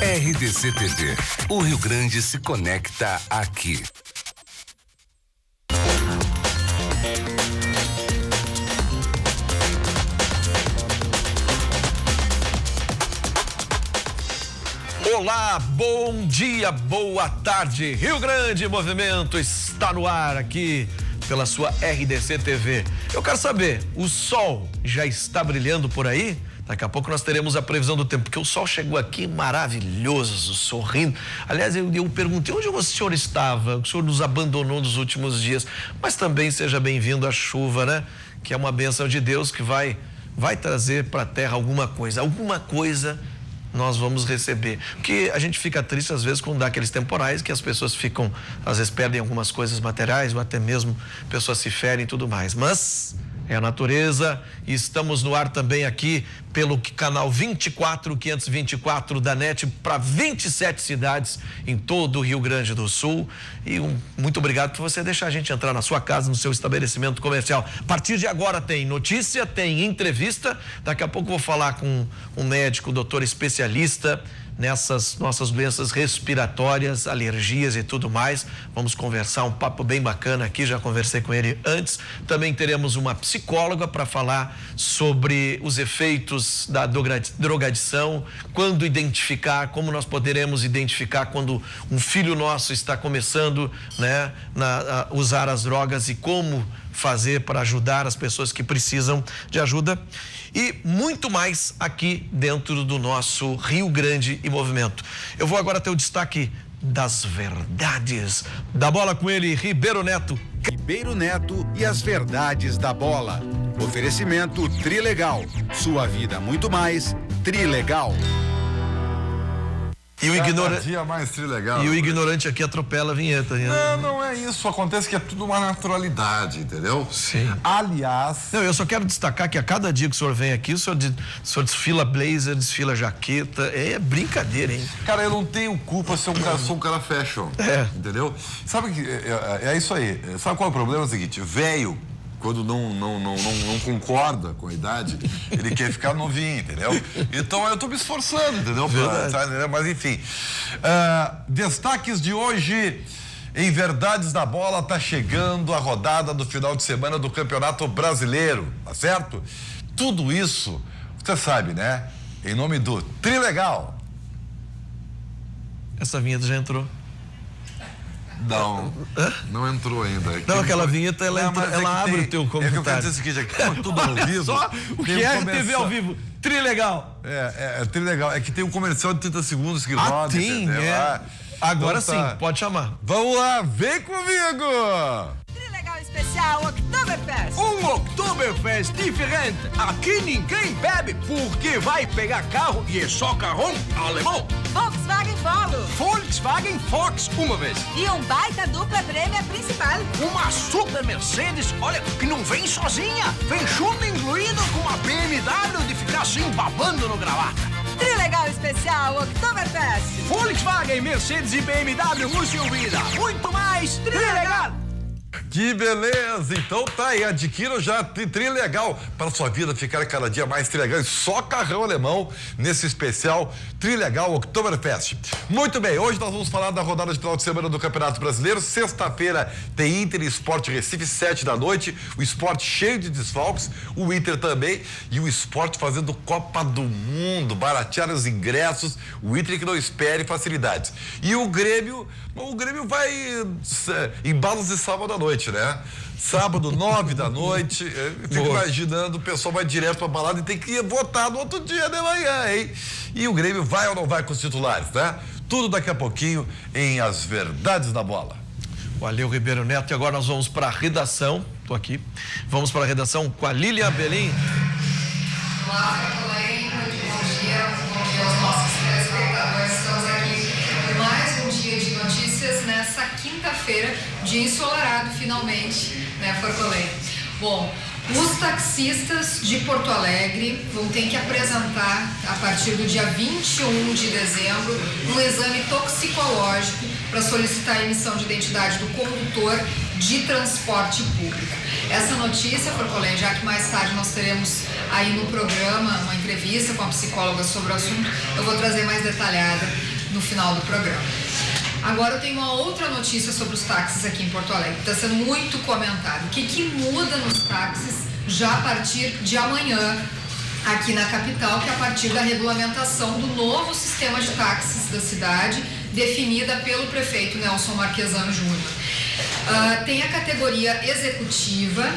RDC TV. O Rio Grande se conecta aqui. Olá, bom dia, boa tarde. Rio Grande Movimento está no ar aqui pela sua RDC TV. Eu quero saber, o sol já está brilhando por aí? Daqui a pouco nós teremos a previsão do tempo, porque o sol chegou aqui maravilhoso, sorrindo. Aliás, eu perguntei onde o senhor estava, o senhor nos abandonou nos últimos dias, mas também seja bem-vindo à chuva, né? Que é uma bênção de Deus que vai trazer para a terra alguma coisa nós vamos receber. Porque a gente fica triste às vezes quando dá aqueles temporais que as pessoas ficam, às vezes perdem algumas coisas materiais ou até mesmo pessoas se ferem e tudo mais. Mas é a natureza e estamos no ar também aqui pelo canal 24524 da NET para 27 cidades em todo o Rio Grande do Sul. E muito obrigado por você deixar a gente entrar na sua casa, no seu estabelecimento comercial. A partir de agora tem notícia, tem entrevista. Daqui a pouco vou falar com um médico, doutor especialista nessas nossas doenças respiratórias, alergias e tudo mais. Vamos conversar, um papo bem bacana aqui, já conversei com ele antes. Também teremos uma psicóloga para falar sobre os efeitos da drogadição, quando identificar, como nós poderemos identificar quando um filho nosso está começando, né, a usar as drogas e como fazer para ajudar as pessoas que precisam de ajuda e muito mais aqui dentro do nosso Rio Grande e Movimento. Eu vou agora ter o destaque das verdades da bola com ele, Ribeiro Neto. Ribeiro Neto e as verdades da bola. Oferecimento Trilegal. Sua vida muito mais Trilegal. E o ignorante, mais trilegal. E o ignorante aqui atropela a vinheta. Não é isso. Acontece que é tudo uma naturalidade, entendeu? Sim. Aliás... Não, eu só quero destacar que a cada dia que o senhor vem aqui, o senhor desfila blazer, desfila jaqueta. É brincadeira, hein? Cara, eu não tenho culpa se eu sou um cara fashion. Entendeu? Sabe que é isso aí. Sabe qual é o problema? É o seguinte, velho, quando não concorda com a idade, ele quer ficar novinho, entendeu? Então eu tô me esforçando, entendeu? Mas enfim. Destaques de hoje. Em Verdades da Bola, tá chegando a rodada do final de semana do Campeonato Brasileiro, tá certo? Tudo isso, você sabe, né? Em nome do Trilegal. Essa vinheta já entrou. Não entrou ainda. Não, aquela vinheta, ela abre o teu comentário. É que eu quero dizer o seguinte, aqui, como tudo ao vivo... Só o que é TV ao vivo, Trilegal. Trilegal. É que tem um comercial de 30 segundos que roda. Tem, Agora então, sim, pode chamar. Vamos lá, vem comigo! Trilegal especial Oktoberfest. Oktoberfest diferente. Aqui ninguém bebe porque vai pegar carro e é só carrão alemão. Volkswagen Polo. Volkswagen Fox uma vez. E um baita dupla prêmio principal. Uma super Mercedes, olha, que não vem sozinha. Vem junto incluído com uma BMW de ficar assim babando no gravata. Trilegal especial Oktoberfest. Volkswagen, Mercedes e BMW no seu vida. Muito mais Trilegal. Que beleza! Então tá aí, adquira já Trilegal para sua vida ficar cada dia mais trilegal. Só carrão alemão nesse especial Trilegal Oktoberfest. Muito bem, hoje nós vamos falar da rodada de final de semana do Campeonato Brasileiro. Sexta-feira tem Inter e Sport Recife, 7h. O Sport cheio de desfalques, o Inter também e o Sport fazendo Copa do Mundo, baratear os ingressos, o Inter que não espere facilidades. E o Grêmio vai embalos de sábado à noite, né? Sábado, 9h. Fico imaginando, o pessoal vai direto pra balada e tem que votar no outro dia de manhã, hein? E o Grêmio vai ou não vai com os titulares, né? Tudo daqui a pouquinho em As Verdades da Bola. Valeu, Ribeiro Neto. E agora nós vamos para a redação. Tô aqui. Vamos para a redação com a Lília Belém. Olá, Belém. Bom dia aos nossos telespectadores. Estamos aqui com mais um dia de notícias nessa quinta-feira, dia ensolarado finalmente, né, Forcolém? Bom, os taxistas de Porto Alegre vão ter que apresentar, a partir do dia 21 de dezembro, um exame toxicológico para solicitar a emissão de identidade do condutor de transporte público. Essa notícia, Forcolém, já que mais tarde nós teremos aí no programa uma entrevista com a psicóloga sobre o assunto, eu vou trazer mais detalhada no final do programa. Agora eu tenho uma outra notícia sobre os táxis aqui em Porto Alegre, está sendo muito comentado. O que muda nos táxis já a partir de amanhã aqui na capital, que é a partir da regulamentação do novo sistema de táxis da cidade, definida pelo prefeito Nelson Marquesan Júnior. Tem a categoria executiva,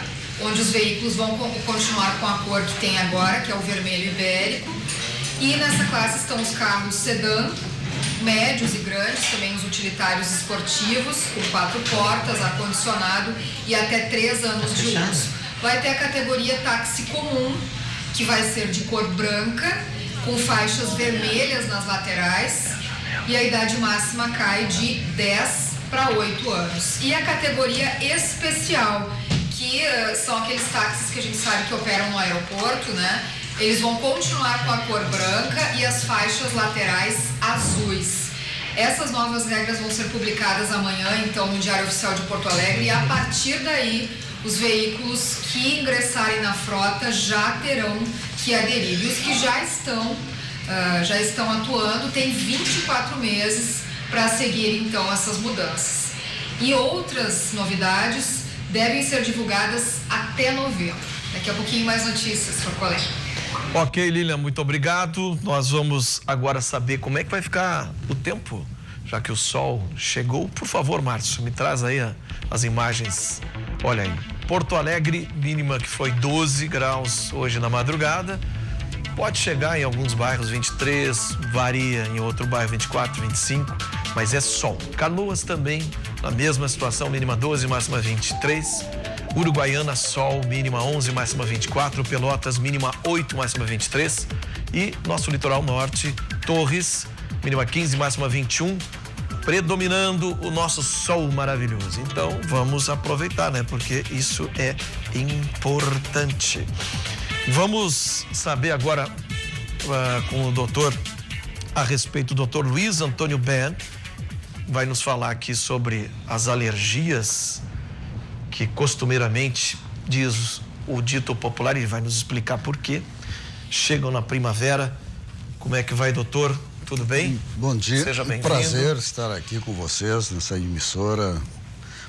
onde os veículos vão continuar com a cor que tem agora, que é o vermelho ibérico. E nessa classe estão os carros sedã, médios e grandes, também os utilitários esportivos, com 4 portas, ar-condicionado e até 3 anos de uso. Vai ter a categoria táxi comum, que vai ser de cor branca, com faixas vermelhas nas laterais, e a idade máxima cai de 10 para 8 anos. E a categoria especial, que são aqueles táxis que a gente sabe que operam no aeroporto, né? Eles vão continuar com a cor branca e as faixas laterais azuis. Essas novas regras vão ser publicadas amanhã, então, no Diário Oficial de Porto Alegre, e a partir daí, os veículos que ingressarem na frota já terão que aderir. E os que já estão atuando têm 24 meses para seguir, então, essas mudanças. E outras novidades devem ser divulgadas até novembro. Daqui a pouquinho mais notícias, por colega. Ok, Lilian, muito obrigado. Nós vamos agora saber como é que vai ficar o tempo, já que o sol chegou. Por favor, Márcio, me traz aí as imagens. Olha aí, Porto Alegre, mínima que foi 12 graus hoje na madrugada. Pode chegar em alguns bairros 23, varia em outro bairro 24, 25, mas é sol. Canoas também, na mesma situação, mínima 12, máxima 23. Uruguaiana, sol, mínima 11, máxima 24. Pelotas, mínima 8, máxima 23. E nosso litoral norte, Torres, mínima 15, máxima 21. Predominando o nosso sol maravilhoso. Então, vamos aproveitar, né? Porque isso é importante. Vamos saber agora com o doutor, a respeito do doutor Luiz Antônio Ben, vai nos falar aqui sobre as alergias que costumeiramente, diz o dito popular, e vai nos explicar por quê, chegam na primavera. Como é que vai, doutor? Tudo bem? Bom dia. Seja bem-vindo. Prazer estar aqui com vocês nessa emissora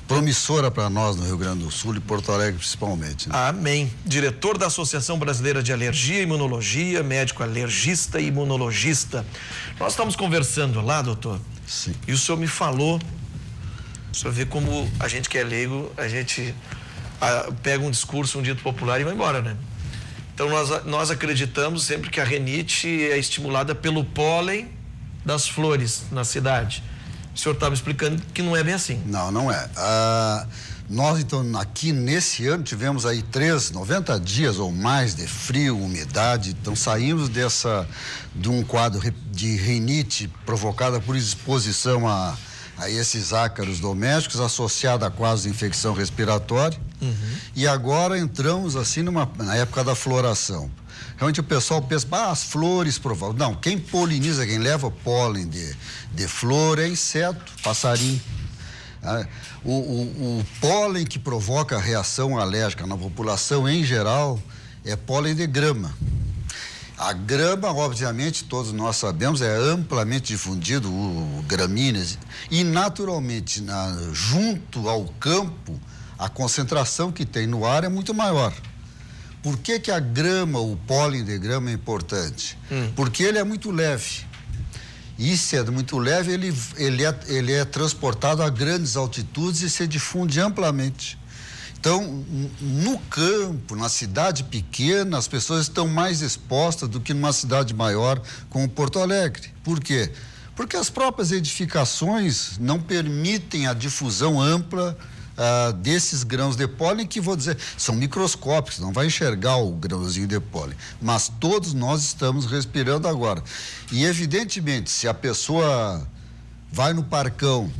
promissora para nós no Rio Grande do Sul e Porto Alegre principalmente. Né? Amém. Diretor da Associação Brasileira de Alergia e Imunologia, médico alergista e imunologista. Nós estamos conversando lá, doutor. Sim. E o senhor me falou, o senhor vê como a gente que é leigo, a gente pega um discurso, um dito popular e vai embora, né? Então nós acreditamos sempre que a rinite é estimulada pelo pólen das flores na cidade. O senhor estava explicando que não é bem assim. Não, não é. Nós, então, aqui nesse ano tivemos aí 90 dias ou mais de frio, umidade. Então saímos de um quadro de rinite provocada por exposição a esses ácaros domésticos, associada a quadros de infecção respiratória. E agora entramos assim na época da floração. Realmente o pessoal pensa, as flores provocam. Não, quem poliniza, quem leva pólen de flor é inseto, passarinho. O pólen que provoca reação alérgica na população em geral é pólen de grama. A grama, obviamente, todos nós sabemos, é amplamente difundido, o gramíneas, e naturalmente, junto ao campo, a concentração que tem no ar é muito maior. Por que a grama, o pólen de grama é importante? Porque ele é muito leve. E se é muito leve, ele é transportado a grandes altitudes e se difunde amplamente. Então, no campo, na cidade pequena, as pessoas estão mais expostas do que numa cidade maior como Porto Alegre. Por quê? Porque as próprias edificações não permitem a difusão ampla desses grãos de pólen, que vou dizer, são microscópicos, não vai enxergar o grãozinho de pólen, mas todos nós estamos respirando agora. E evidentemente, se a pessoa vai no Parcão,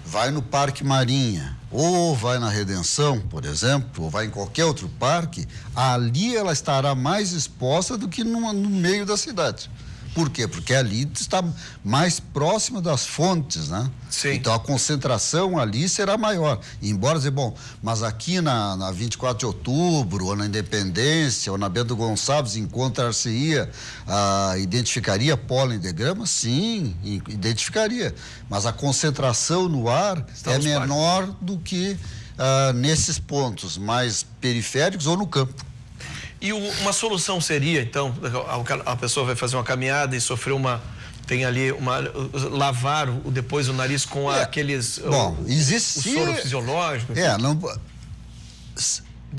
vai no Parque Marinha, ou vai na Redenção, por exemplo, ou vai em qualquer outro parque, ali ela estará mais exposta do que no meio da cidade. Por quê? Porque ali está mais próximo das fontes, né? Sim. Então a concentração ali será maior. Embora dizer, bom, mas aqui na 24 de outubro, ou na Independência, ou na Bento Gonçalves, encontrar-se-ia, identificaria pólen de grama? Sim, identificaria. Mas a concentração no ar é menor do que nesses pontos mais periféricos ou no campo. E uma solução seria, então, a pessoa vai fazer uma caminhada e sofreu lavar depois o nariz com aqueles... Bom, existe... O soro fisiológico. Não...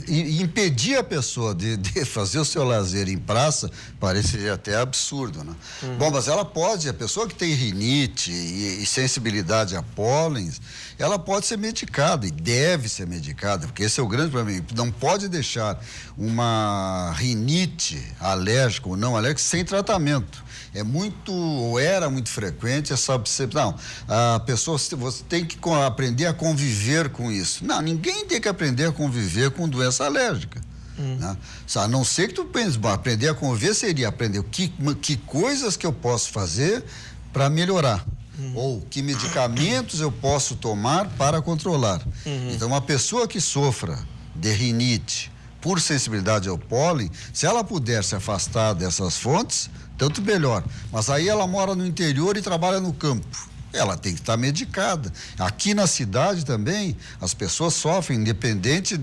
Impedir a pessoa de fazer o seu lazer em praça parece até absurdo, né? Bom, mas ela pode, a pessoa que tem rinite e sensibilidade a pólens, ela pode ser medicada e deve ser medicada, porque esse é o grande problema. Não pode deixar uma rinite alérgica ou não alérgica sem tratamento. Era muito frequente essa obsessão. A pessoa, você tem que aprender a conviver com isso. Não, ninguém tem que aprender a conviver com doença alérgica. Né? A não ser que tu pense, aprender a conviver seria aprender que coisas que eu posso fazer para melhorar. Ou que medicamentos eu posso tomar para controlar. Então, uma pessoa que sofra de rinite por sensibilidade ao pólen, se ela puder se afastar dessas fontes, tanto melhor. Mas aí ela mora no interior e trabalha no campo. Ela tem que estar medicada. Aqui na cidade também, as pessoas sofrem, independente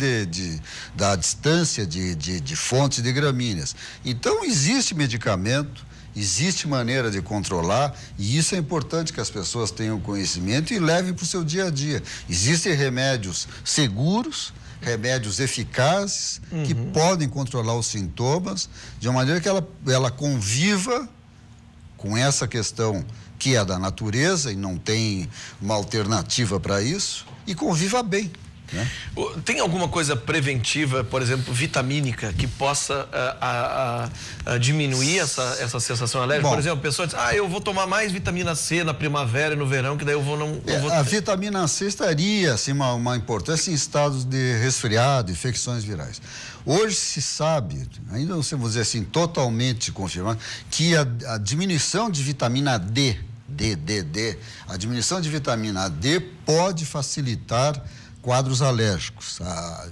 da distância de fontes de gramíneas. Então, existe medicamento, existe maneira de controlar, e isso é importante que as pessoas tenham conhecimento e levem para o seu dia a dia. Existem remédios seguros, remédios eficazes, que podem controlar os sintomas, de uma maneira que ela conviva com essa questão que é da natureza e não tem uma alternativa para isso, e conviva bem. Né? Tem alguma coisa preventiva, por exemplo, vitamínica, que possa diminuir essa sensação alérgica? Bom, por exemplo, a pessoa diz, eu vou tomar mais vitamina C na primavera e no verão, que daí eu vou não vou... A vitamina C estaria, assim, uma importância em estados de resfriado, infecções virais. Hoje se sabe, ainda não sei, vamos dizer assim, totalmente confirmado, que a diminuição de vitamina D, a diminuição de vitamina D pode facilitar quadros alérgicos.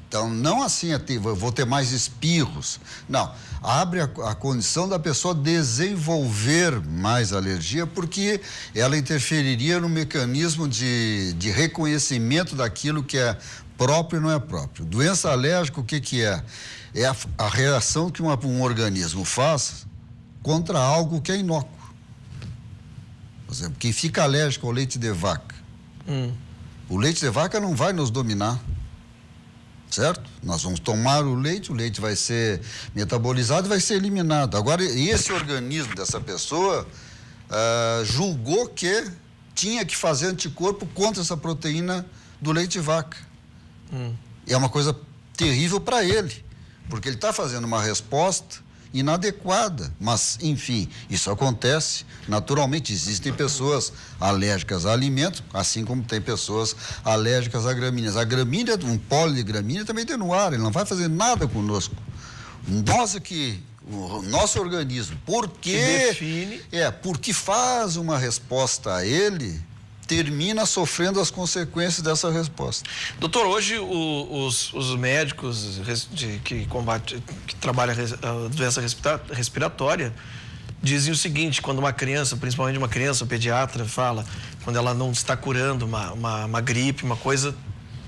Então, não assim, vou ter mais espirros. Não, abre a condição da pessoa desenvolver mais alergia, porque ela interferiria no mecanismo de reconhecimento daquilo que é próprio e não é próprio. Doença alérgica, o que é? É a reação que um organismo faz contra algo que é inócuo. Por exemplo, quem fica alérgico ao leite de vaca, o leite de vaca não vai nos dominar, certo? Nós vamos tomar o leite vai ser metabolizado e vai ser eliminado. Agora, esse organismo dessa pessoa julgou que tinha que fazer anticorpo contra essa proteína do leite de vaca. É uma coisa terrível para ele, porque ele está fazendo uma resposta inadequada, mas enfim, isso acontece naturalmente. Existem pessoas alérgicas a alimentos, assim como tem pessoas alérgicas a gramíneas. A gramínea, um pólen de gramínea também tem no ar, ele não vai fazer nada conosco. Nós aqui, o nosso organismo, porque faz uma resposta a ele, termina sofrendo as consequências dessa resposta. Doutor, hoje os médicos que trabalham a doença respiratória dizem o seguinte: quando uma criança, principalmente uma criança, o pediatra fala, quando ela não está curando uma gripe, uma coisa,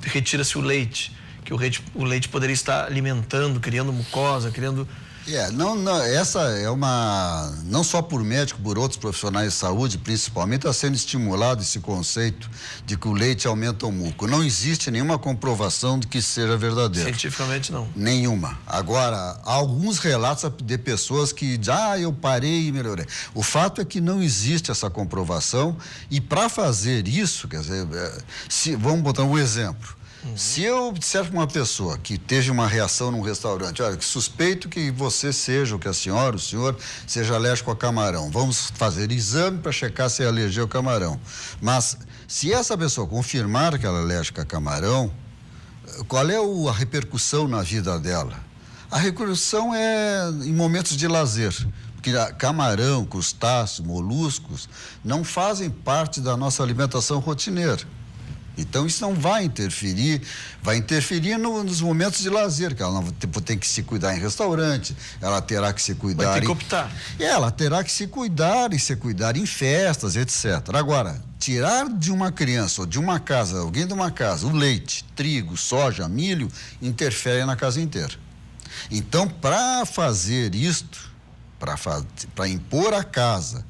retira-se o leite, que o leite poderia estar alimentando, criando mucosa, criando... essa é não só por médico, por outros profissionais de saúde, principalmente, está sendo estimulado esse conceito de que o leite aumenta o muco. Não existe nenhuma comprovação de que isso seja verdadeiro. Cientificamente, não. Nenhuma. Agora, há alguns relatos de pessoas que dizem, eu parei e melhorei. O fato é que não existe essa comprovação, e para fazer isso, quer dizer, vamos botar um exemplo. Se eu disser para uma pessoa que teve uma reação num restaurante, olha, que suspeito que você seja, ou que a senhora, o senhor, seja alérgico a camarão, vamos fazer exame para checar se é alergia ao camarão. Mas, se essa pessoa confirmar que ela é alérgica a camarão, qual é a repercussão na vida dela? A repercussão é em momentos de lazer. porque camarão, crustáceos, moluscos não fazem parte da nossa alimentação rotineira. Então isso não vai interferir nos momentos de lazer, que ela não tem que se cuidar em restaurante, ela terá que se cuidar. Vai ter que optar. Ela terá que se cuidar em festas, etc. Agora, tirar de uma criança ou de uma casa, alguém de uma casa, o leite, trigo, soja, milho, interfere na casa inteira. Então, para fazer isto, para impor à casa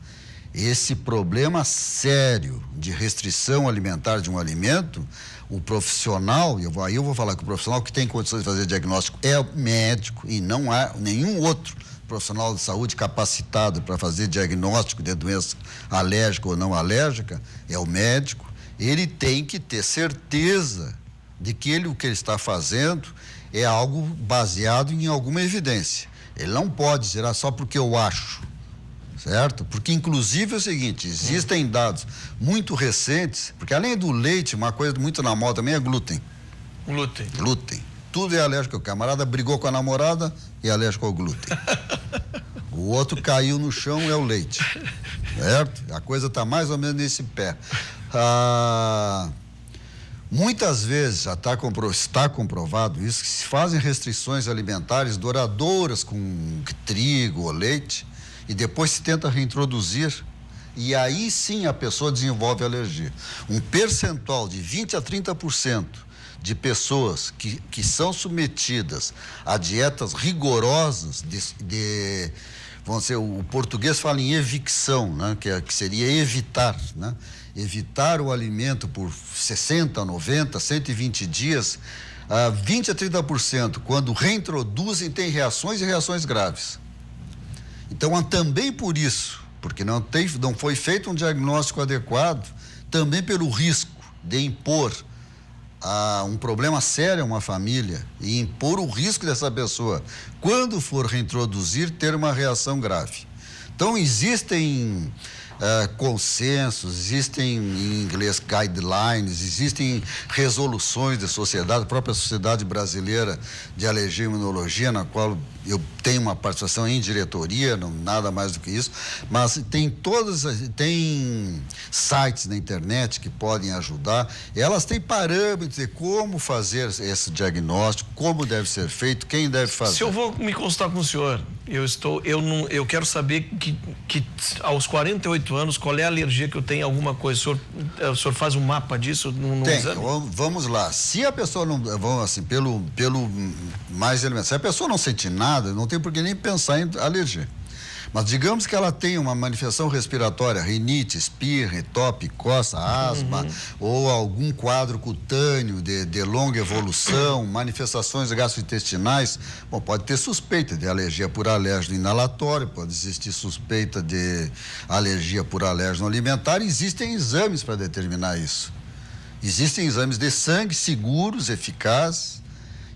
esse problema sério de restrição alimentar de um alimento, o profissional, aí eu vou falar que o profissional que tem condições de fazer diagnóstico é o médico, e não há nenhum outro profissional de saúde capacitado para fazer diagnóstico de doença alérgica ou não alérgica, é o médico. Ele tem que ter certeza de que o que ele está fazendo é algo baseado em alguma evidência. Ele não pode dizer só porque eu acho, certo? Porque, inclusive, é o seguinte, existem dados muito recentes, porque além do leite, uma coisa muito na moda também é glúten. Glúten. Tudo é alérgico. O camarada brigou com a namorada e é alérgico ao glúten. O outro caiu no chão, é o leite, certo? A coisa está mais ou menos nesse pé. Muitas vezes já está comprovado isso, que se fazem restrições alimentares duradouras com trigo ou leite e depois se tenta reintroduzir, e aí sim a pessoa desenvolve alergia. Um percentual de 20% a 30% de pessoas que são submetidas a dietas rigorosas vamos dizer, o português fala em evicção, né? Que seria evitar, né? Evitar o alimento por 60, 90, 120 dias, 20% a 30%, quando reintroduzem, tem reações e reações graves. Então, também por isso, porque não foi feito um diagnóstico adequado, também pelo risco de impor um problema sério a uma família e impor o risco dessa pessoa, quando for reintroduzir, ter uma reação grave. Então, existem consensos, existem em inglês guidelines, existem resoluções da sociedade, a própria Sociedade Brasileira de Alergia e Imunologia, na qual eu tenho uma participação em diretoria, não, nada mais do que isso, mas tem sites na internet que podem ajudar, elas têm parâmetros de como fazer esse diagnóstico, como deve ser feito, quem deve fazer. Se eu vou me consultar com o senhor, eu quero saber que aos 48 anos, qual é a alergia que eu tenho, alguma coisa, o senhor faz um mapa disso no exame? Vamos lá, se a pessoa não, vamos assim, pelo mais elementar, se a pessoa não sente nada, não tem por que nem pensar em alergia. Mas digamos que ela tem uma manifestação respiratória, rinite, espirra, tosse, coça, asma, ou algum quadro cutâneo de longa evolução, manifestações gastrointestinais, bom, pode ter suspeita de alergia por alérgeno inalatório, pode existir suspeita de alergia por alérgeno alimentar, existem exames para determinar isso. Existem exames de sangue seguros, eficazes,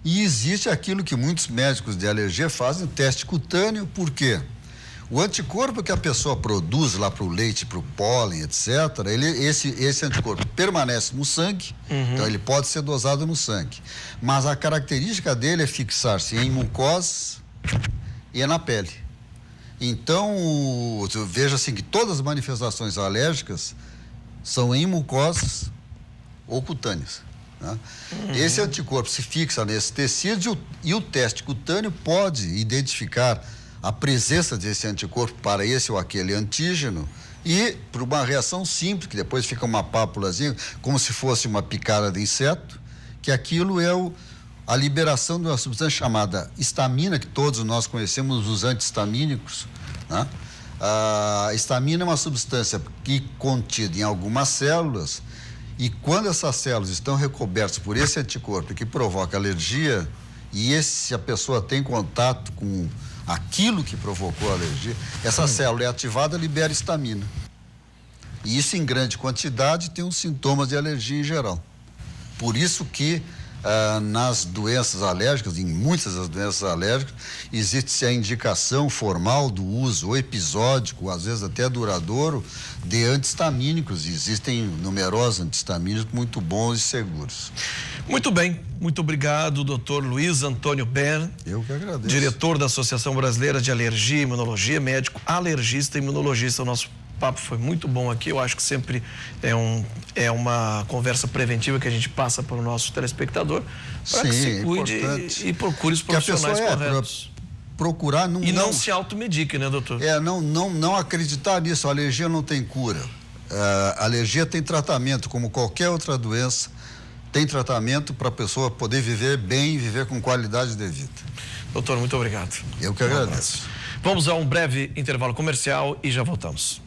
e existe aquilo que muitos médicos de alergia fazem, o teste cutâneo, por quê? O anticorpo que a pessoa produz lá para o leite, para o pólen, etc., esse anticorpo permanece no sangue, então ele pode ser dosado no sangue. Mas a característica dele é fixar-se em mucosas e na pele. Então, veja assim que todas as manifestações alérgicas são em mucosas ou cutâneas. Né? Esse anticorpo se fixa nesse tecido e o teste cutâneo pode identificar a presença desse anticorpo para esse ou aquele antígeno e por uma reação simples, que depois fica uma pápulazinha, como se fosse uma picada de inseto, que aquilo é a liberação de uma substância chamada histamina, que todos nós conhecemos, os antihistamínicos, né? A histamina é uma substância que contida em algumas células, e quando essas células estão recobertas por esse anticorpo que provoca alergia, e se a pessoa tem contato com aquilo que provocou a alergia, essa célula é ativada, libera histamina. E isso em grande quantidade tem os sintomas de alergia em geral. Por isso que nas doenças alérgicas, em muitas das doenças alérgicas, existe a indicação formal do uso, ou episódico, às vezes até duradouro, de antihistamínicos. Existem numerosos antihistamínicos muito bons e seguros. Muito bem, muito obrigado, doutor Luiz Antônio Ber. Eu que agradeço. Diretor da Associação Brasileira de Alergia e Imunologia, médico alergista e imunologista. O nosso papo foi muito bom aqui. Eu acho que sempre é uma conversa preventiva que a gente passa para o nosso telespectador, para que se cuide e procure os profissionais corretos. Procurar não se automedique, né, doutor? Não acreditar nisso. A alergia não tem cura. A alergia tem tratamento, como qualquer outra doença. Tem tratamento para a pessoa poder viver bem e viver com qualidade de vida. Doutor, muito obrigado. Eu que agradeço. Vamos a um breve intervalo comercial e já voltamos.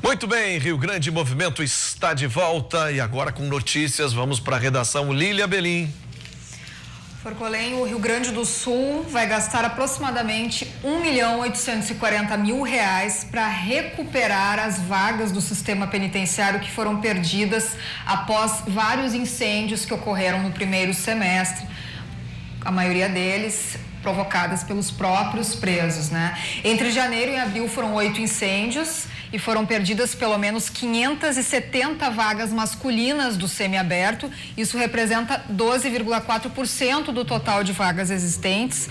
Muito bem, Rio Grande Movimento está de volta e agora com notícias, vamos para a redação Lília Belim. Forcolim, o Rio Grande do Sul vai gastar aproximadamente R$1.840.000 para recuperar as vagas do sistema penitenciário que foram perdidas após vários incêndios que ocorreram no primeiro semestre. A maioria deles provocadas pelos próprios presos, né? Entre janeiro e abril foram 8 incêndios e foram perdidas pelo menos 570 vagas masculinas do semiaberto. Isso representa 12,4% do total de vagas existentes.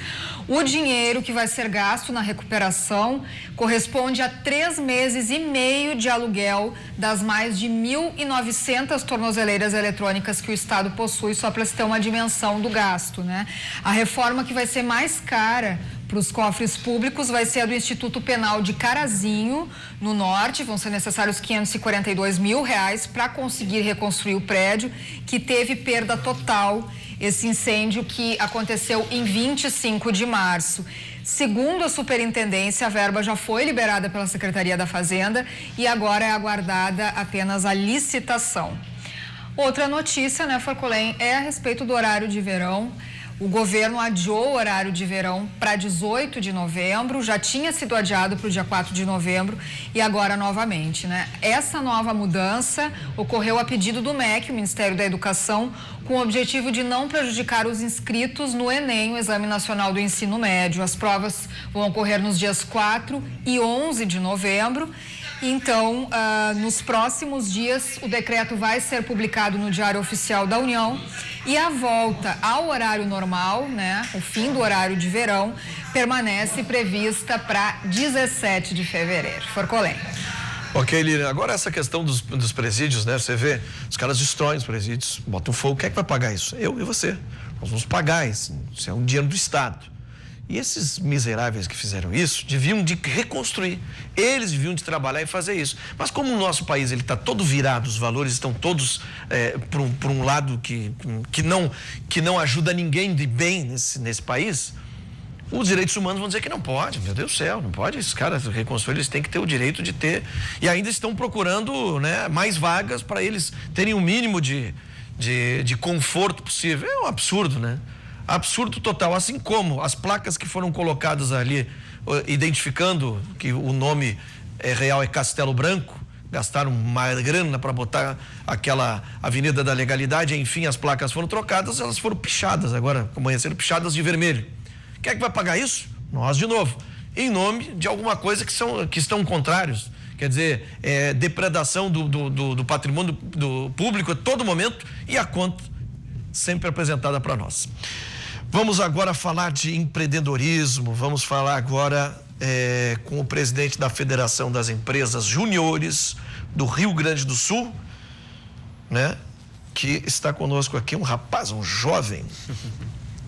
O dinheiro que vai ser gasto na recuperação corresponde a 3 meses e meio de aluguel das mais de 1.900 tornozeleiras eletrônicas que o Estado possui, só para se ter uma dimensão do gasto, né? A reforma que vai ser mais cara para os cofres públicos vai ser a do Instituto Penal de Carazinho, no norte. Vão ser necessários R$542.000 para conseguir reconstruir o prédio, que teve perda total. Esse incêndio que aconteceu em 25 de março. Segundo a superintendência, a verba já foi liberada pela Secretaria da Fazenda e agora é aguardada apenas a licitação. Outra notícia, né, Forcolim, é a respeito do horário de verão. O governo adiou o horário de verão para 18 de novembro, já tinha sido adiado para o dia 4 de novembro e agora novamente, né? Essa nova mudança ocorreu a pedido do MEC, o Ministério da Educação, com o objetivo de não prejudicar os inscritos no Enem, o Exame Nacional do Ensino Médio. As provas vão ocorrer nos dias 4 e 11 de novembro. Então, nos próximos dias, o decreto vai ser publicado no Diário Oficial da União e a volta ao horário normal, né, o fim do horário de verão, permanece prevista para 17 de fevereiro. Forcolim. Ok, Lília, agora essa questão dos presídios, né, você vê, os caras destroem os presídios, botam fogo, quem é que vai pagar isso? Eu e você. Nós vamos pagar isso é um dinheiro do Estado. E esses miseráveis que fizeram isso deviam de reconstruir. Eles deviam de trabalhar e fazer isso. Mas como o nosso país ele está todo virado, os valores estão todos por um lado que não ajuda ninguém de bem nesse país, os direitos humanos vão dizer que não pode. Meu Deus do céu, não pode. Esses caras reconstruir, eles têm que ter o direito de ter. E ainda estão procurando, né, mais vagas para eles terem o mínimo de conforto possível. É um absurdo, né? Absurdo total, assim como as placas que foram colocadas ali, identificando que o nome real é Castelo Branco, gastaram uma grana para botar aquela Avenida da Legalidade, enfim, as placas foram trocadas, elas foram pichadas agora, amanheceram pichadas de vermelho. Quem é que vai pagar isso? Nós de novo, em nome de alguma coisa que estão contrários. Quer dizer, depredação do patrimônio do público a todo momento e a conta sempre apresentada para nós. Vamos agora falar de empreendedorismo, vamos falar agora com o presidente da Federação das Empresas Júniores do Rio Grande do Sul, né? Que está conosco aqui, um rapaz, um jovem.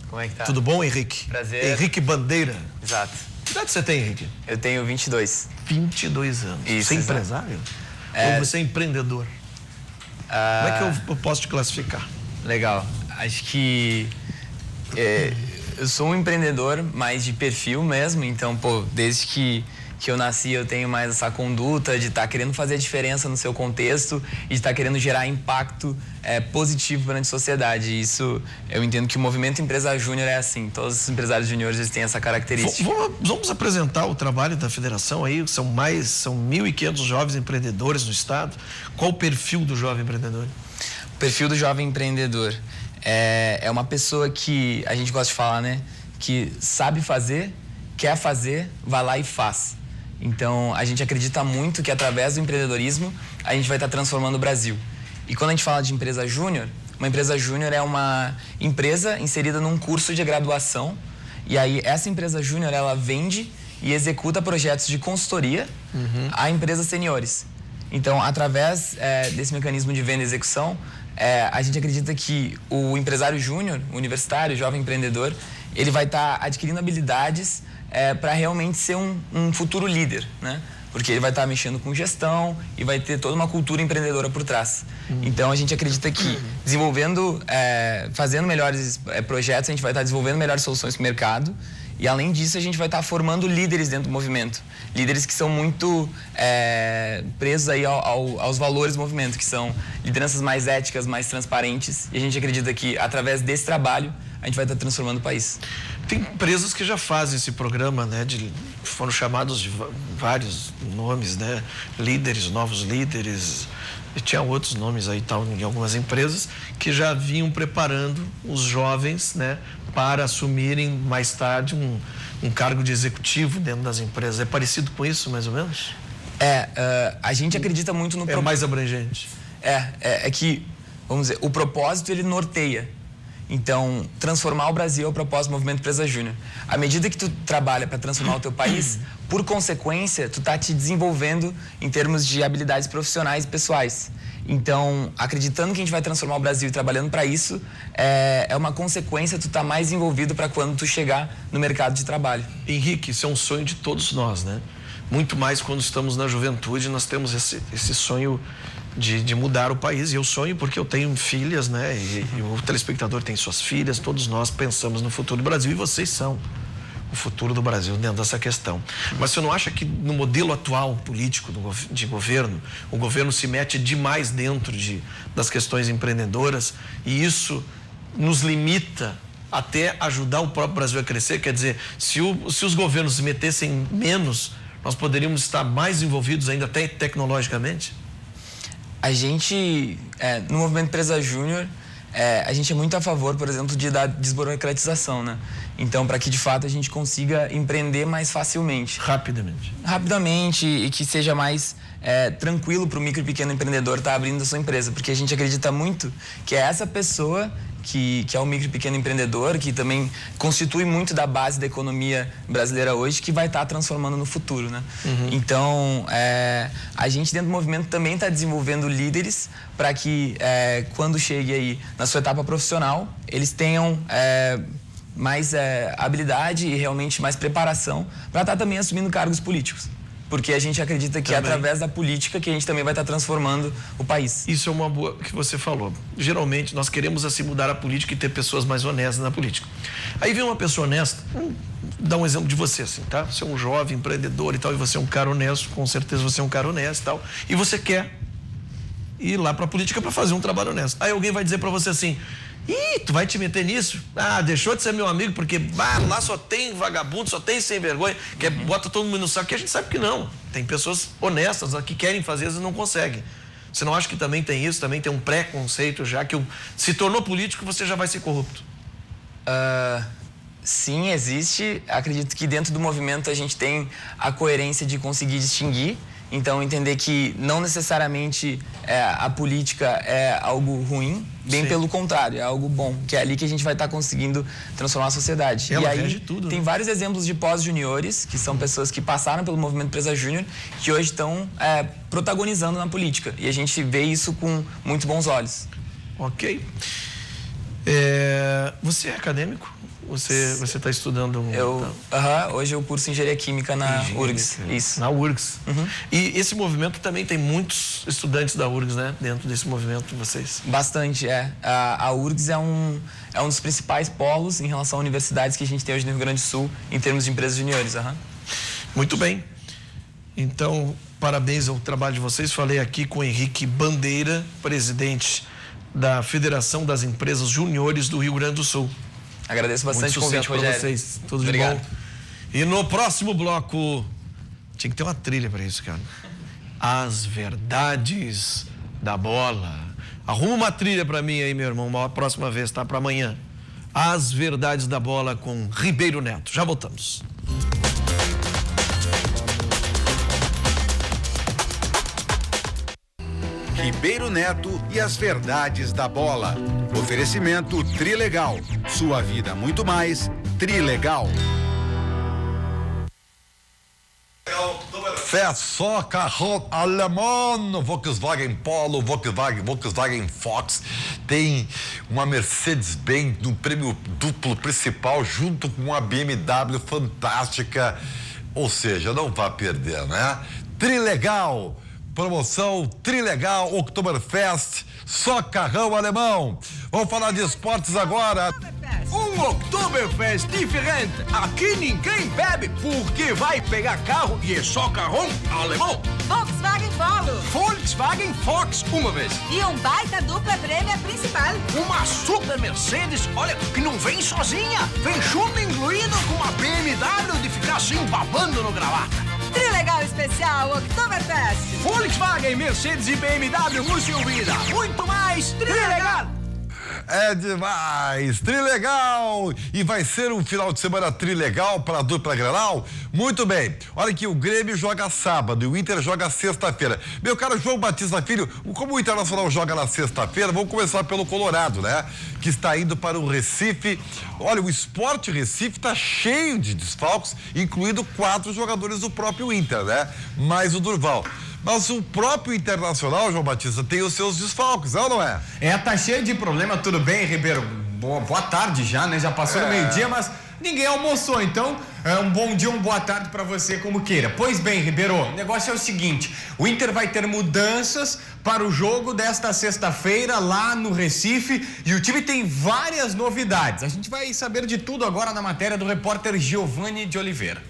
Como é que tá? Tudo bom, Henrique? Prazer. Henrique Bandeira. Exato. Que idade você tem, Henrique? Eu tenho 22. 22 anos. Isso, você é exato. empresário? Ou você é empreendedor? Como é que eu posso te classificar? Legal. Acho que eu sou um empreendedor mais de perfil mesmo, então, desde que que eu nasci, eu tenho mais essa conduta de estar querendo fazer a diferença no seu contexto e de estar querendo gerar impacto positivo perante a sociedade. Isso, eu entendo que o movimento Empresa Júnior é assim. Todos os empresários júniores eles têm essa característica. Vamos apresentar o trabalho da federação aí. São 1.500 jovens empreendedores no estado. Qual o perfil do jovem empreendedor? O perfil do jovem empreendedor é uma pessoa que a gente gosta de falar, né? Que sabe fazer, quer fazer, vai lá e faz. Então, a gente acredita muito que através do empreendedorismo a gente vai estar transformando o Brasil. E quando a gente fala de empresa júnior, uma empresa júnior é uma empresa inserida num curso de graduação. E aí, essa empresa júnior, ela vende e executa projetos de consultoria a empresas seniores. Então, através desse mecanismo de venda e execução, a gente acredita que o empresário júnior, o universitário, o jovem empreendedor, ele vai estar adquirindo habilidades para realmente ser um futuro líder, né? Porque ele vai estar mexendo com gestão e vai ter toda uma cultura empreendedora por trás. Então, a gente acredita que desenvolvendo, fazendo melhores projetos, a gente vai estar desenvolvendo melhores soluções para o mercado. E, além disso, a gente vai estar formando líderes dentro do movimento. Líderes que são muito presos aí aos valores do movimento, que são lideranças mais éticas, mais transparentes. E a gente acredita que, através desse trabalho, a gente vai estar transformando o país. Tem empresas que já fazem esse programa, né? Foram chamados de vários nomes, né? Líderes, novos líderes. E tinha outros nomes aí, tal, em algumas empresas, que já vinham preparando os jovens, né? Para assumirem mais tarde um cargo de executivo dentro das empresas. É parecido com isso, mais ou menos? A gente acredita muito no... É mais abrangente. É que, vamos dizer, o propósito ele norteia. Então, transformar o Brasil é o propósito do Movimento Empresa Júnior. À medida que tu trabalha para transformar o teu país, por consequência, tu tá te desenvolvendo em termos de habilidades profissionais e pessoais. Então, acreditando que a gente vai transformar o Brasil e trabalhando para isso, é uma consequência tu tá mais envolvido para quando tu chegar no mercado de trabalho. Henrique, isso é um sonho de todos nós, né? Muito mais quando estamos na juventude, nós temos esse sonho de mudar o país. E eu sonho porque eu tenho filhas, né? E o telespectador tem suas filhas, todos nós pensamos no futuro do Brasil e vocês são o futuro do Brasil dentro dessa questão. Mas você não acha que no modelo atual político de governo, o governo se mete demais dentro das questões empreendedoras e isso nos limita até ajudar o próprio Brasil a crescer? Quer dizer, se os governos se metessem menos, nós poderíamos estar mais envolvidos ainda até tecnologicamente? A gente, no Movimento Empresa Júnior, a gente é muito a favor, por exemplo, de dar desburocratização, né? Então, para que de fato a gente consiga empreender mais facilmente. Rapidamente e que seja mais tranquilo para o micro e pequeno empreendedor estar abrindo a sua empresa, porque a gente acredita muito que é essa pessoa que é o micro e pequeno empreendedor, que também constitui muito da base da economia brasileira hoje, que vai estar transformando no futuro, né? Então, a gente dentro do movimento também está desenvolvendo líderes para que quando chegue aí na sua etapa profissional, eles tenham mais habilidade e realmente mais preparação para estar também assumindo cargos políticos. Porque a gente acredita que é através da política que a gente também vai estar transformando o país. Isso é uma boa que você falou. Geralmente nós queremos assim mudar a política e ter pessoas mais honestas na política. Aí vem uma pessoa honesta, vamos dar um exemplo de você assim, tá? Você é um jovem empreendedor e tal, e você é um cara honesto, com certeza você é um cara honesto e tal, e você quer ir lá para a política para fazer um trabalho honesto. Aí alguém vai dizer para você assim: ih, tu vai te meter nisso? Ah, deixou de ser meu amigo porque lá só tem vagabundo, só tem sem vergonha, que bota todo mundo no saco, que a gente sabe que não. Tem pessoas honestas que querem fazer, às vezes não conseguem. Você não acha que também tem isso? Também tem um preconceito já que se tornou político, você já vai ser corrupto? Sim, existe. Acredito que dentro do movimento a gente tem a coerência de conseguir distinguir. Então, entender que não necessariamente a política é algo ruim, bem pelo contrário, é algo bom, que é ali que a gente vai estar conseguindo transformar a sociedade. Ela e aí tudo, tem vários exemplos de pós-juniores, que são pessoas que passaram pelo movimento Empresa Júnior, que hoje estão protagonizando na política. E a gente vê isso com muito bons olhos. Ok. Você é acadêmico? Você está estudando... Hoje eu curso Engenharia Química na URGS. Isso. Na URGS. E esse movimento também tem muitos estudantes da URGS, né? Dentro desse movimento de vocês. Bastante, A URGS é um dos principais polos em relação a universidades que a gente tem hoje no Rio Grande do Sul, em termos de empresas juniores. Muito bem. Então, parabéns ao trabalho de vocês. Falei aqui com o Henrique Bandeira, presidente da Federação das Empresas Juniores do Rio Grande do Sul. Agradeço bastante o convite, para Rogério. vocês. Tudo Obrigado. de bom. E no próximo bloco, tinha que ter uma trilha para isso, cara. As verdades da bola. Arruma uma trilha para mim aí, meu irmão, uma próxima vez, tá? Para amanhã. As verdades da bola com Ribeiro Neto. Já voltamos. Ribeiro Neto e as verdades da bola. Oferecimento Trilegal. Sua vida muito mais. Trilegal. Fé só carro alemão, Volkswagen Polo, Volkswagen Fox, tem uma Mercedes-Benz no prêmio duplo principal junto com uma BMW fantástica, ou seja, não vá perder, né? Trilegal, promoção Trilegal, Oktoberfest, só carrão alemão. Vamos falar de esportes agora. Um Oktoberfest diferente. Aqui ninguém bebe porque vai pegar carro e é só carrão alemão. Volkswagen Polo. Volkswagen Fox uma vez. E um baita dupla prêmio principal. Uma super Mercedes, olha, que não vem sozinha. Vem junto incluído com uma BMW de ficar assim babando no gravata. Trilegal especial Oktoberfest. Volkswagen, Mercedes e BMW Múcio Vida. Muito mais Trilegal. É demais, Trilegal! E vai ser um final de semana Trilegal para a dupla Grenal? Muito bem, olha que o Grêmio joga sábado e o Inter joga sexta-feira. Meu caro João Batista Filho, como o Internacional joga na sexta-feira, vamos começar pelo Colorado, né? Que está indo para o Recife. Olha, o Sport Recife está cheio de desfalques, incluindo 4 jogadores do próprio Inter, né? Mais o Durval. Mas o próprio Internacional, João Batista, tem os seus desfalques, é ou não é? Tá cheio de problema, tudo bem, Ribeiro? Boa tarde já, né? Já passou do meio-dia, mas ninguém almoçou, então um bom dia, uma boa tarde pra você, como queira. Pois bem, Ribeiro, o negócio é o seguinte, o Inter vai ter mudanças para o jogo desta sexta-feira lá no Recife e o time tem várias novidades. A gente vai saber de tudo agora na matéria do repórter Giovanni de Oliveira.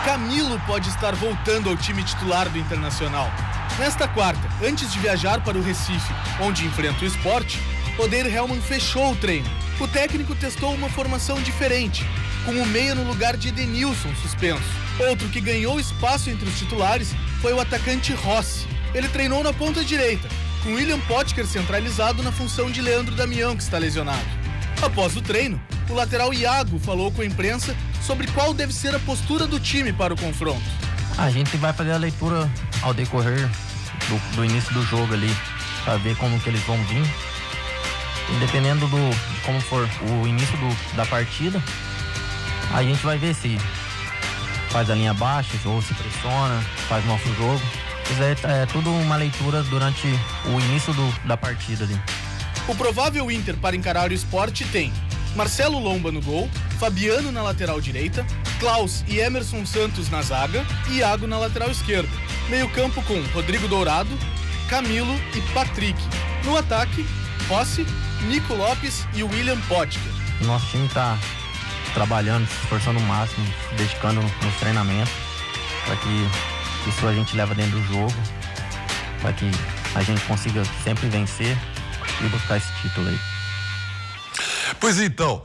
Camilo pode estar voltando ao time titular do Internacional. Nesta quarta, antes de viajar para o Recife, onde enfrenta o Sport, Odair Hellmann fechou o treino. O técnico testou uma formação diferente, com o meia no lugar de Edenilson suspenso. Outro que ganhou espaço entre os titulares foi o atacante Rossi. Ele treinou na ponta direita, com William Potker centralizado na função de Leandro Damião, que está lesionado. Após o treino, o lateral Iago falou com a imprensa sobre qual deve ser a postura do time para o confronto. A gente vai fazer a leitura ao decorrer do início do jogo ali, para ver como que eles vão vir. E dependendo de como for o início da partida, a gente vai ver se faz a linha baixa ou se pressiona, faz nosso jogo. É tudo uma leitura durante o início da partida ali. O provável Inter para encarar o Sport tem Marcelo Lomba no gol, Fabiano na lateral direita, Klaus e Emerson Santos na zaga e Iago na lateral esquerda. Meio campo com Rodrigo Dourado, Camilo e Patrick. No ataque, Rossi, Nico Lopes e William Potker. Nosso time está trabalhando, se esforçando o máximo, se dedicando nos treinamentos, para que isso a gente leva dentro do jogo, para que a gente consiga sempre vencer e buscar esse título aí. Pois então,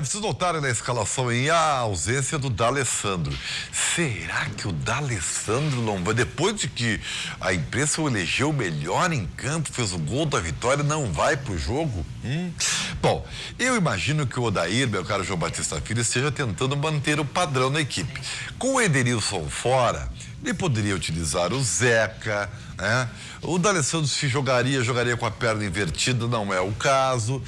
vocês notaram na escalação aí a ausência do D'Alessandro. Será que o D'Alessandro não vai, depois de que a imprensa o elegeu o melhor em campo, fez o gol da vitória, não vai pro jogo? Bom, eu imagino que o Odair, meu caro João Batista Filho, esteja tentando manter o padrão na equipe. Com o Edenilson fora, ele poderia utilizar o Zeca, né? O D'Alessandro se jogaria com a perna invertida, não é o caso.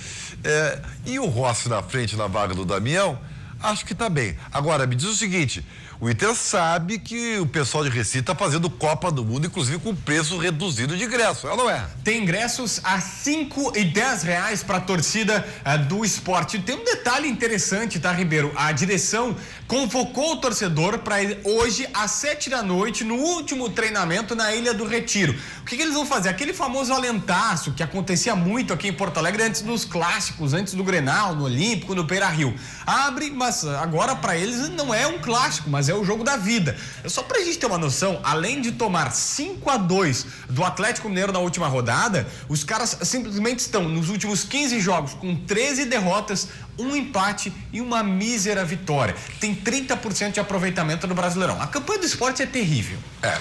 E o Rossi na frente, na vaga do Damião, acho que tá bem. Agora, me diz o seguinte, O Inter sabe que o pessoal de Recife está fazendo Copa do Mundo, inclusive com preço reduzido de ingresso, não é? Tem ingressos a R$5 e R$10 para a torcida do esporte. Tem um detalhe interessante, tá, Ribeiro? A direção convocou o torcedor para hoje às 7 da noite, no último treinamento na Ilha do Retiro. O que eles vão fazer? Aquele famoso alentaço que acontecia muito aqui em Porto Alegre antes dos clássicos, antes do Grenal, no Olímpico, no Beira-Rio. Abre, mas agora para eles não é um clássico, mas é o jogo da vida. Só pra gente ter uma noção, além de tomar 5-2 do Atlético Mineiro na última rodada, os caras simplesmente estão nos últimos 15 jogos com 13 derrotas, um empate e uma mísera vitória. Tem 30% de aproveitamento no Brasileirão. A campanha do esporte é terrível.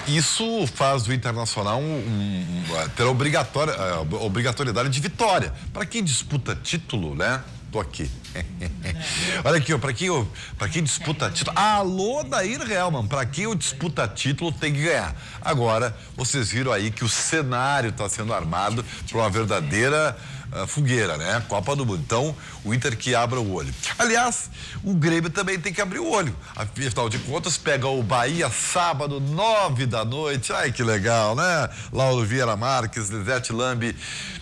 Isso faz o Internacional ter a obrigatoriedade de vitória. Para quem disputa título, né? Tô aqui. Olha aqui, ó, pra quem disputa título. Alô, Dair Helman, pra quem disputa título tem que ganhar. Agora, vocês viram aí que o cenário está sendo armado para uma verdadeira fogueira, né? Copa do Mundo. Então, o Inter que abra o olho. Aliás, o Grêmio também tem que abrir o olho. Afinal de contas, pega o Bahia sábado, 9 da noite. Ai, que legal, né? Lauro Vieira Marques, Lisete Lambi,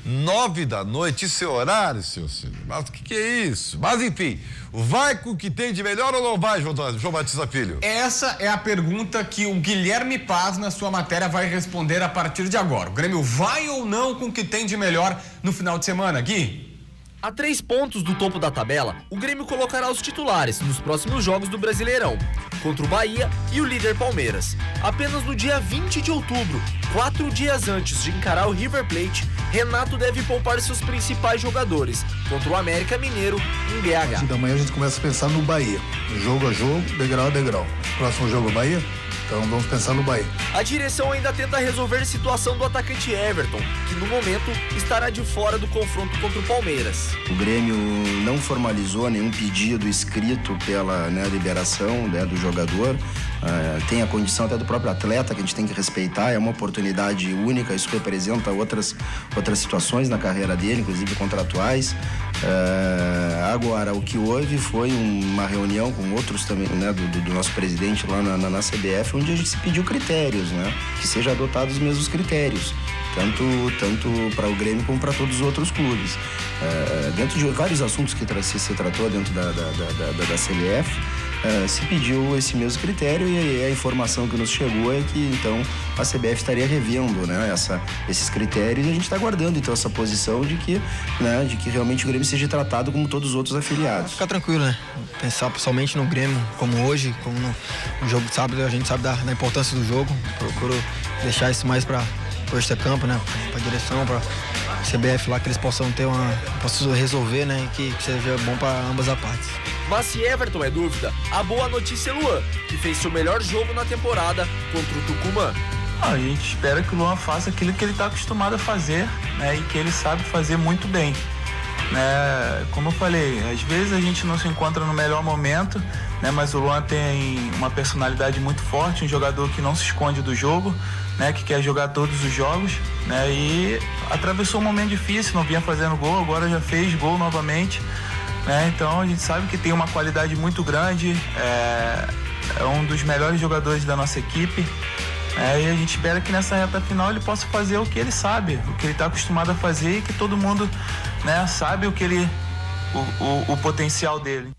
9 da noite. Esse horário, seu Silvio. Mas o que é isso? Mas, enfim, vai com o que tem de melhor ou não vai, João Batista Filho? Essa é a pergunta que o Guilherme Paz, na sua matéria, vai responder a partir de agora. O Grêmio vai ou não com o que tem de melhor no final de semana, Gui? A 3 pontos do topo da tabela, o Grêmio colocará os titulares nos próximos jogos do Brasileirão, contra o Bahia e o líder Palmeiras. Apenas no dia 20 de outubro, 4 dias antes de encarar o River Plate, Renato deve poupar seus principais jogadores, contra o América Mineiro em BH. Da manhã a gente começa a pensar no Bahia, jogo a jogo, degrau a degrau. Próximo jogo é Bahia? Então vamos pensar no Bahia. A direção ainda tenta resolver a situação do atacante Everton, que no momento estará de fora do confronto contra o Palmeiras. O Grêmio não formalizou nenhum pedido escrito pela liberação do jogador. Tem a condição até do próprio atleta que a gente tem que respeitar, é uma oportunidade única, isso representa outras situações na carreira dele, inclusive contratuais. Agora, o que houve foi uma reunião com outros também, do nosso presidente lá na CBF, onde a gente se pediu critérios, que sejam adotados os mesmos critérios, tanto para o Grêmio como para todos os outros clubes. Dentro de vários assuntos que se tratou dentro da CBF, se pediu esse mesmo critério e a informação que nos chegou é que então a CBF estaria revendo esses critérios e a gente está aguardando então essa posição de que realmente o Grêmio seja tratado como todos os outros afiliados. Ficar tranquilo, né? Pensar pessoalmente no Grêmio como hoje, como no jogo de sábado, a gente sabe da importância do jogo, procuro deixar isso mais para o extra-campo, né? Para a direção, para a CBF lá, que eles possam resolver, né? Que seja bom para ambas as partes. Mas se Everton é dúvida, a boa notícia é Luan, que fez seu melhor jogo na temporada contra o Tucumã. A gente espera que o Luan faça aquilo que ele está acostumado a fazer, né, e que ele sabe fazer muito bem. Como eu falei, às vezes a gente não se encontra no melhor momento, né, mas o Luan tem uma personalidade muito forte, um jogador que não se esconde do jogo, né, que quer jogar todos os jogos, né, e atravessou um momento difícil, não vinha fazendo gol, agora já fez gol novamente. Então a gente sabe que tem uma qualidade muito grande, é um dos melhores jogadores da nossa equipe, e a gente espera que nessa reta final ele possa fazer o que ele sabe, o que ele está acostumado a fazer e que todo mundo sabe o potencial dele.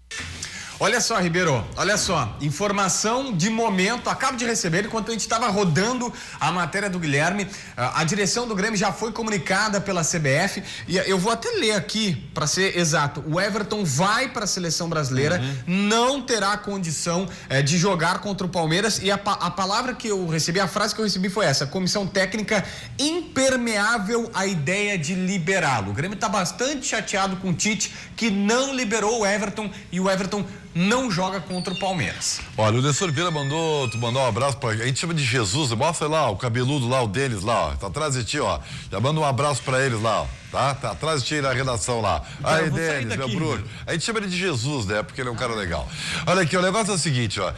Olha só, Ribeiro, olha só, informação de momento, acabo de receber, enquanto a gente estava rodando a matéria do Guilherme, a direção do Grêmio já foi comunicada pela CBF e eu vou até ler aqui, para ser exato, o Everton vai para a seleção brasileira, não terá condição de jogar contra o Palmeiras e a palavra que eu recebi, a frase que eu recebi foi essa: comissão técnica impermeável à ideia de liberá-lo. O Grêmio está bastante chateado com o Tite, que não liberou o Everton e o Everton não joga contra o Palmeiras. Olha, o Lessor Vieira mandou um abraço pra... A gente chama de Jesus, mostra lá, o cabeludo lá, o Denis lá, ó, tá atrás de ti, ó. Já manda um abraço pra eles lá, ó, tá? Tá atrás de ti na redação lá. Aí, Denis, meu bruxo. A gente chama ele de Jesus, né? Porque ele é um cara legal. Olha aqui, o negócio é o seguinte, ó.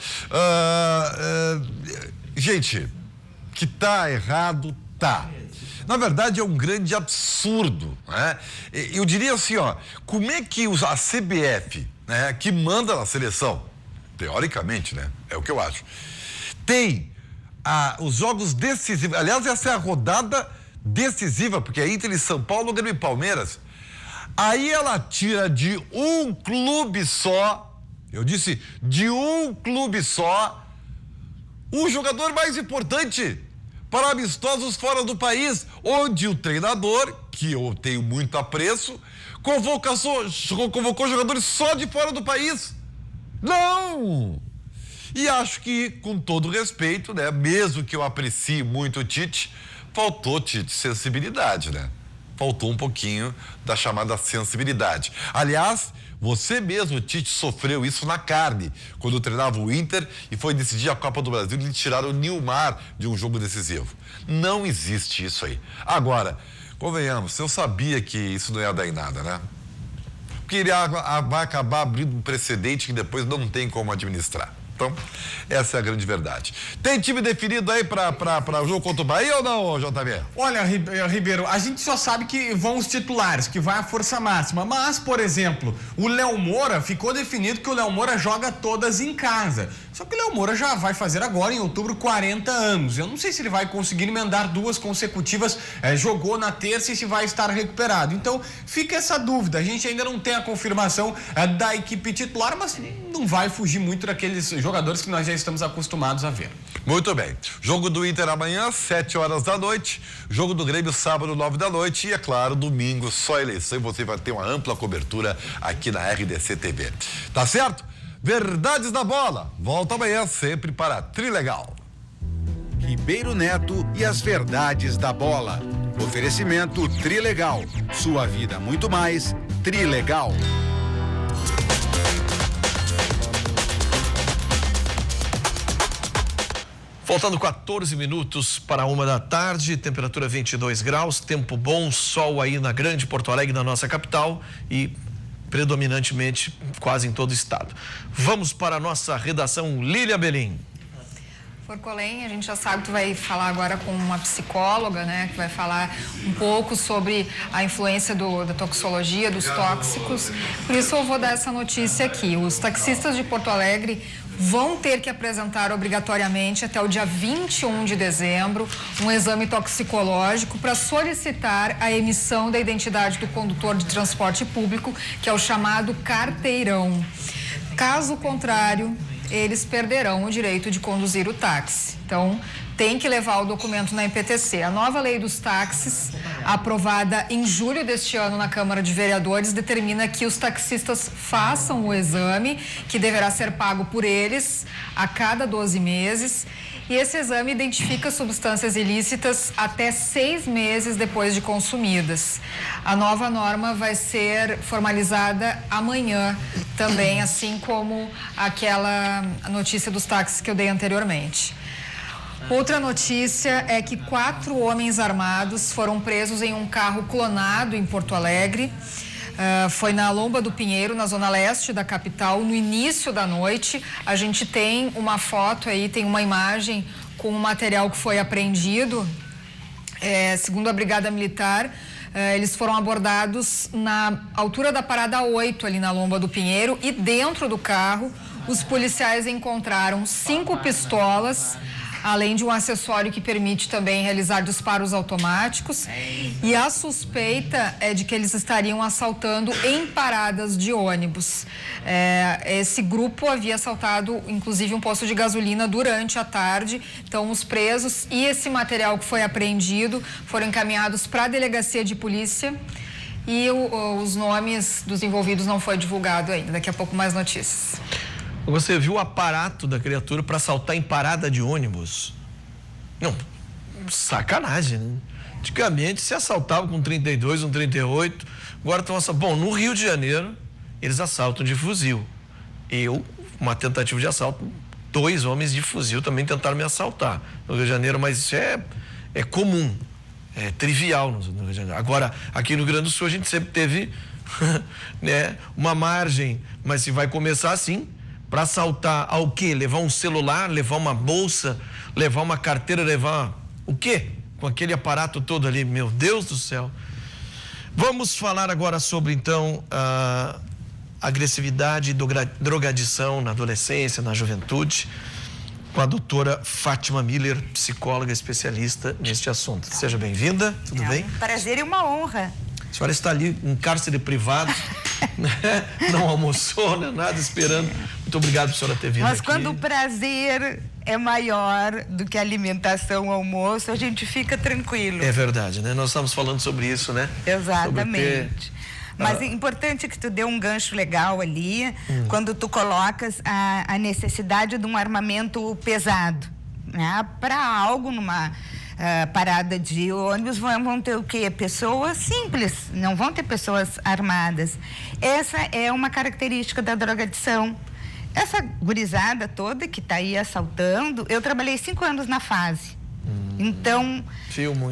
Gente, que tá errado, tá. Na verdade, é um grande absurdo, né? Eu diria assim, ó, como é que a CBF, né, que manda na seleção, teoricamente, né? É o que eu acho. Tem os jogos decisivos. Aliás, essa é a rodada decisiva, porque é Inter e São Paulo, Grêmio e Palmeiras. Aí ela tira de um clube só, eu disse, de um clube só, o jogador mais importante para amistosos fora do país, onde o treinador, que eu tenho muito apreço, convocou jogadores só de fora do país. Não! E acho que, com todo respeito, né, mesmo que eu aprecie muito o Tite, faltou, Tite, sensibilidade, né? Faltou um pouquinho da chamada sensibilidade. Aliás, você mesmo, Tite, sofreu isso na carne, quando treinava o Inter e foi decidir a Copa do Brasil e tiraram o Nilmar de um jogo decisivo. Não existe isso aí. Agora, convenhamos, eu sabia que isso não ia dar em nada, né? Porque ele vai acabar abrindo um precedente que depois não tem como administrar. Então, essa é a grande verdade. Tem time definido aí para o jogo contra o Bahia ou não, JB? Olha, Ribeiro, a gente só sabe que vão os titulares, que vai a força máxima. Mas, por exemplo, o Léo Moura, ficou definido que o Léo Moura joga todas em casa. Só que o Léo Moura já vai fazer agora, em outubro, 40 anos. Eu não sei se ele vai conseguir emendar 2 consecutivas. Jogou na terça e se vai estar recuperado. Então, fica essa dúvida. A gente ainda não tem a confirmação da equipe titular, mas não vai fugir muito daqueles jogadores que nós já estamos acostumados a ver. Muito bem. Jogo do Inter amanhã, 7 horas da noite. Jogo do Grêmio, sábado, 9 da noite. E, é claro, domingo, só eleição. E você vai ter uma ampla cobertura aqui na RDC TV. Tá certo? Verdades da Bola. Volta amanhã, sempre para Trilegal. Ribeiro Neto e as Verdades da Bola. Oferecimento Trilegal. Sua vida muito mais. Trilegal. Faltando 14 minutos para 1h, temperatura 22 graus, tempo bom, sol aí na grande Porto Alegre, na nossa capital e predominantemente quase em todo o estado. Vamos para a nossa redação, Lília Belim. Forcolém, a gente já sabe que tu vai falar agora com uma psicóloga, né, que vai falar um pouco sobre a influência da toxicologia, dos tóxicos. Por isso eu vou dar essa notícia aqui. Os taxistas de Porto Alegre vão ter que apresentar obrigatoriamente até o dia 21 de dezembro um exame toxicológico para solicitar a emissão da identidade do condutor de transporte público, que é o chamado carteirão. Caso contrário, eles perderão o direito de conduzir o táxi. Então, tem que levar o documento na IPTC. A nova lei dos táxis, aprovada em julho deste ano na Câmara de Vereadores, determina que os taxistas façam o exame, que deverá ser pago por eles a cada 12 meses. E esse exame identifica substâncias ilícitas até 6 meses depois de consumidas. A nova norma vai ser formalizada amanhã também, assim como aquela notícia dos táxis que eu dei anteriormente. Outra notícia é que 4 homens armados foram presos em um carro clonado em Porto Alegre. Foi na Lomba do Pinheiro, na zona leste da capital, no início da noite. A gente tem uma foto aí, tem uma imagem com o material que foi apreendido. Segundo a Brigada Militar, eles foram abordados na altura da Parada 8, ali na Lomba do Pinheiro, e dentro do carro os policiais encontraram 5 pistolas, além de um acessório que permite também realizar disparos automáticos. E a suspeita é de que eles estariam assaltando em paradas de ônibus. Esse grupo havia assaltado, inclusive, um posto de gasolina durante a tarde. Então, os presos e esse material que foi apreendido foram encaminhados para a delegacia de polícia. E os nomes dos envolvidos não foi divulgado ainda. Daqui a pouco mais notícias. Você viu o aparato da criatura para assaltar em parada de ônibus? Não, sacanagem, né? Antigamente se assaltava com 32, um 38, agora estão assaltando. Bom, no Rio de Janeiro, eles assaltam de fuzil. Uma tentativa de assalto, 2 homens de fuzil também tentaram me assaltar no Rio de Janeiro, mas isso é comum, é trivial no Rio de Janeiro. Agora, aqui no Rio Grande do Sul, a gente sempre teve né, uma margem, mas se vai começar assim, para assaltar ao quê? Levar um celular, levar uma bolsa, levar uma carteira, levar o quê? Com aquele aparato todo ali, meu Deus do céu. Vamos falar agora sobre, então, agressividade e drogadição na adolescência, na juventude, com a doutora Fátima Miller, psicóloga especialista neste assunto. Seja bem-vinda, tudo bem? Um prazer e uma honra. A senhora está ali em cárcere privado, né? Não almoçou, né? Nada, esperando. Muito obrigado por a senhora ter vindo Mas aqui. quando o prazer é maior do que a alimentação, o almoço, a gente fica tranquilo. É verdade, né? Nós estamos falando sobre isso, né? Exatamente. Mas é importante que tu dê um gancho legal ali, quando tu colocas a necessidade de um armamento pesado, né? Para algo numa parada de ônibus vão ter o quê? Pessoas simples, não vão ter pessoas armadas. Essa é uma característica da drogadição. Essa gurizada toda que está aí assaltando, eu trabalhei 5 anos na fase. Então,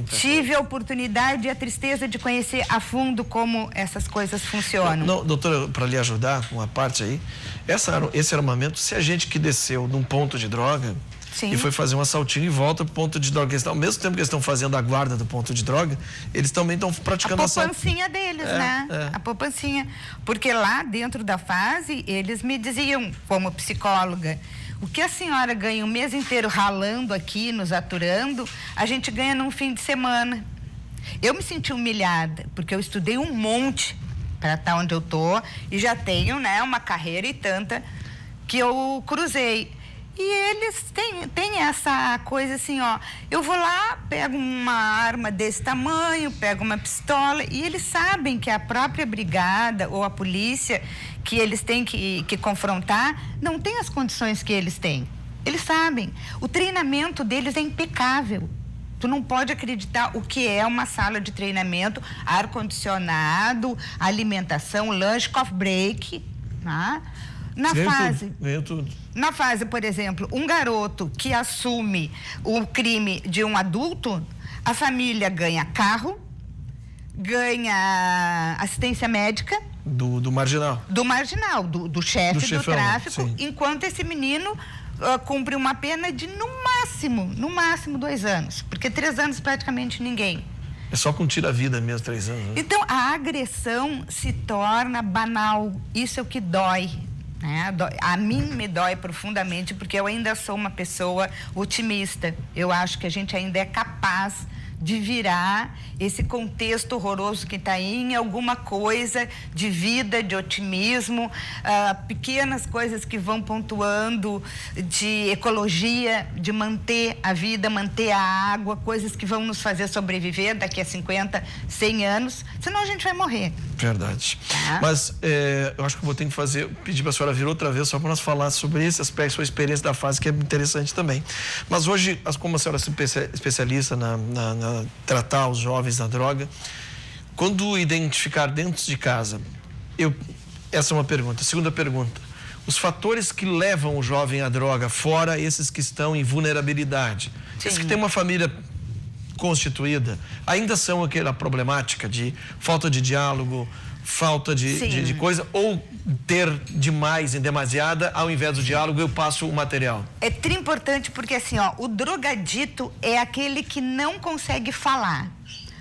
tive a oportunidade e a tristeza de conhecer a fundo como essas coisas funcionam. Não, doutora, para lhe ajudar com uma parte aí, esse armamento, se a gente que desceu num ponto de droga, sim, e foi fazer um assaltinho e volta pro ponto de droga, ao mesmo tempo que eles estão fazendo a guarda do ponto de droga, eles também estão praticando assalto. A poupancinha deles, né? A poupancinha. Porque lá dentro da fase, eles me diziam, como psicóloga, o que a senhora ganha o mês inteiro ralando aqui, nos aturando, a gente ganha num fim de semana. Eu me senti humilhada, porque eu estudei um monte para estar onde eu tô e já tenho, né, uma carreira e tanta que eu cruzei. E eles têm essa coisa assim, ó, eu vou lá, pego uma arma desse tamanho, pego uma pistola, e eles sabem que a própria brigada ou a polícia que eles têm que confrontar não tem as condições que eles têm. Eles sabem. O treinamento deles é impecável. Tu não pode acreditar o que é uma sala de treinamento, ar-condicionado, alimentação, lanche, coffee break, tá? Na fase, por exemplo, um garoto que assume o crime de um adulto, a família ganha carro, ganha assistência médica. Do marginal. Do chefe do tráfico, sim, enquanto esse menino cumpre uma pena de, no máximo 2 anos. Porque 3 anos praticamente ninguém. É só com tira-vida mesmo, 3 anos. Né? Então, a agressão se torna banal. Isso é o que dói. A mim me dói profundamente, porque eu ainda sou uma pessoa otimista. Eu acho que a gente ainda é capaz de virar esse contexto horroroso que está aí em alguma coisa de vida, de otimismo, pequenas coisas que vão pontuando de ecologia, de manter a vida, manter a água, coisas que vão nos fazer sobreviver daqui a 50, 100 anos, senão a gente vai morrer. Verdade. Mas eu acho que eu vou ter que pedir para a senhora vir outra vez só para nós falar sobre esse aspecto, sua experiência da fase, que é interessante também. Mas hoje, como a senhora é especialista na tratar os jovens da droga, quando identificar dentro de casa, essa é uma pergunta. Segunda pergunta, os fatores que levam o jovem à droga, fora esses que estão em vulnerabilidade, esses que têm uma família constituída, ainda são aquela problemática de falta de diálogo, falta de coisa, ou ter demais, em demasiada, ao invés do diálogo, eu passo o material? É tri importante porque, assim, ó, o drogadito é aquele que não consegue falar.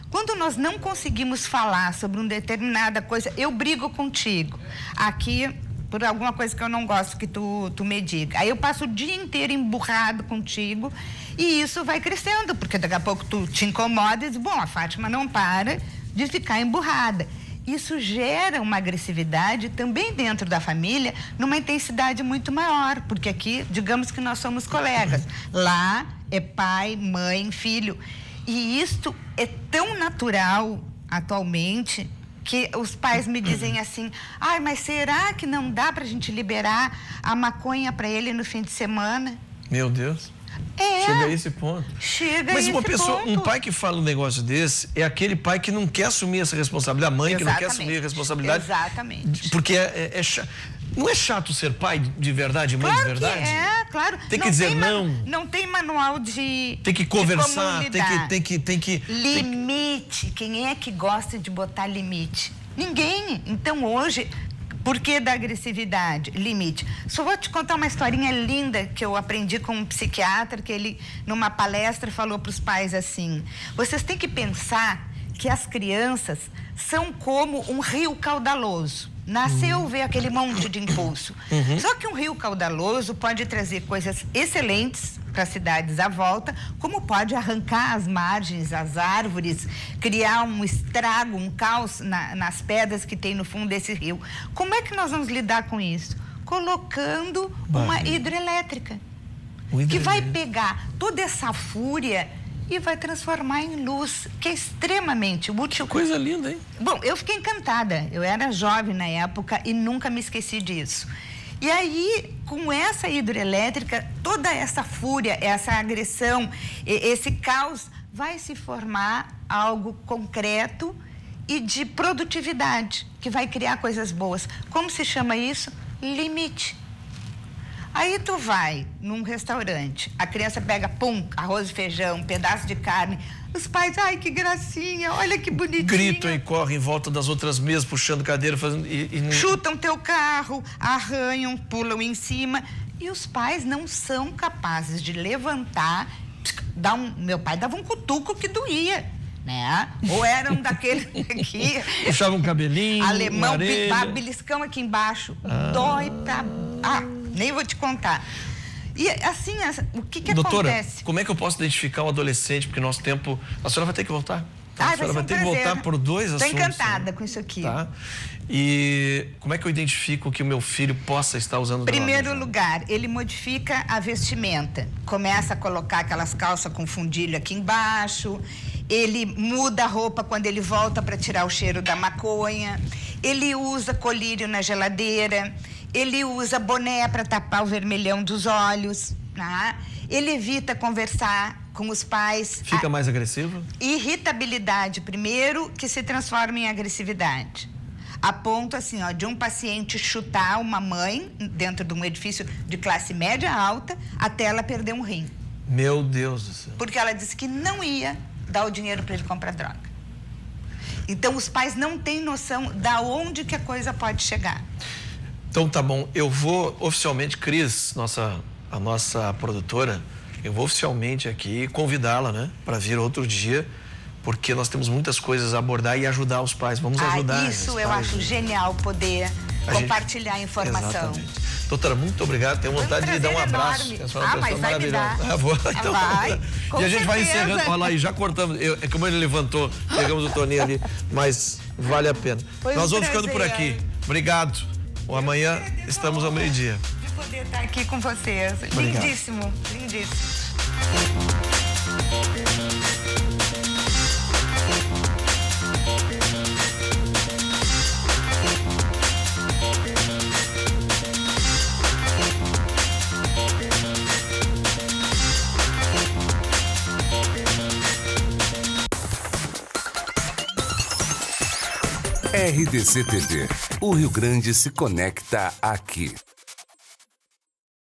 Quando nós não conseguimos falar sobre uma determinada coisa, eu brigo contigo. Aqui, por alguma coisa que eu não gosto que tu me diga. Aí eu passo o dia inteiro emburrado contigo e isso vai crescendo, porque daqui a pouco tu te incomoda e diz, bom, a Fátima não para de ficar emburrada. Isso gera uma agressividade também dentro da família, numa intensidade muito maior, porque aqui, digamos que nós somos colegas. Lá é pai, mãe, filho. E isto é tão natural atualmente que os pais me dizem assim, mas será que não dá pra gente liberar a maconha pra ele no fim de semana? Meu Deus. Chega a esse ponto. Mas uma pessoa, um pai que fala um negócio desse é aquele pai que não quer assumir essa responsabilidade, a mãe que não quer assumir a responsabilidade. Exatamente. Porque não é chato ser pai de verdade, mãe de verdade? Claro. Tem que dizer não. Não tem manual de tem que conversar, tem que limite. Quem é que gosta de botar limite? Ninguém. Então hoje, por que da agressividade? Limite. Só vou te contar uma historinha linda que eu aprendi com um psiquiatra, que ele, numa palestra, falou para os pais assim, vocês têm que pensar que as crianças são como um rio caudaloso. Nasceu, vê aquele monte de impulso. Só que um rio caudaloso pode trazer coisas excelentes para as cidades à volta, como pode arrancar as margens, as árvores, criar um estrago, um caos nas pedras que tem no fundo desse rio. Como é que nós vamos lidar com isso? Colocando uma hidrelétrica, que vai pegar toda essa fúria e vai transformar em luz, que é extremamente útil. Coisa linda, hein? Bom, eu fiquei encantada. Eu era jovem na época e nunca me esqueci disso. E aí, com essa hidrelétrica, toda essa fúria, essa agressão, esse caos, vai se formar algo concreto e de produtividade, que vai criar coisas boas. Como se chama isso? Limite. Aí tu vai num restaurante, a criança pega, pum, arroz e feijão, um pedaço de carne. Os pais, ai, que gracinha, olha que bonitinho. Gritam e correm em volta das outras mesas, puxando cadeira, fazendo... Chutam teu carro, arranham, pulam em cima. E os pais não são capazes de levantar, meu pai dava um cutuco que doía, né? Ou era um daqueles aqui... Puxava um cabelinho, alemão, beliscão aqui embaixo. Dói pra... nem vou te contar. E assim, o que Doutora, acontece? como é que eu posso identificar um adolescente? Porque nosso tempo... A senhora vai ter que voltar. A senhora vai ter que voltar por 2 assuntos. Estou encantada com isso aqui. Tá? E como é que eu identifico que o meu filho possa estar usando drogas? Primeiro lugar, ele modifica a vestimenta. Começa a colocar aquelas calças com fundilho aqui embaixo. Ele muda a roupa quando ele volta para tirar o cheiro da maconha. Ele usa colírio na geladeira. Ele usa boné para tapar o vermelhão dos olhos, né? Ele evita conversar com os pais. Fica mais agressivo? Irritabilidade, primeiro, que se transforma em agressividade. A ponto, assim, ó, de um paciente chutar uma mãe dentro de um edifício de classe média alta até ela perder um rim. Meu Deus do céu. Porque ela disse que não ia dar o dinheiro para ele comprar droga. Então, os pais não têm noção da onde que a coisa pode chegar. Então tá bom, eu vou oficialmente, Cris, a nossa produtora, eu vou oficialmente aqui convidá-la, né, para vir outro dia, porque nós temos muitas coisas a abordar e ajudar os pais. Vamos ajudar. Isso eu acho genial, poder compartilhar informação. Exatamente. Doutora, muito obrigado. Tenho vontade de lhe dar um abraço. Mas vai me dar. Vou. Então, vai. E a gente vai encerrando. Olha lá, e já cortamos. É como ele levantou, pegamos o Toninho ali, mas vale a pena. Nós vamos ficando por aqui. Obrigado. Amanhã estamos ao meio-dia. De poder estar aqui com vocês. Obrigado. Lindíssimo, lindíssimo. RDC TV. O Rio Grande se conecta aqui.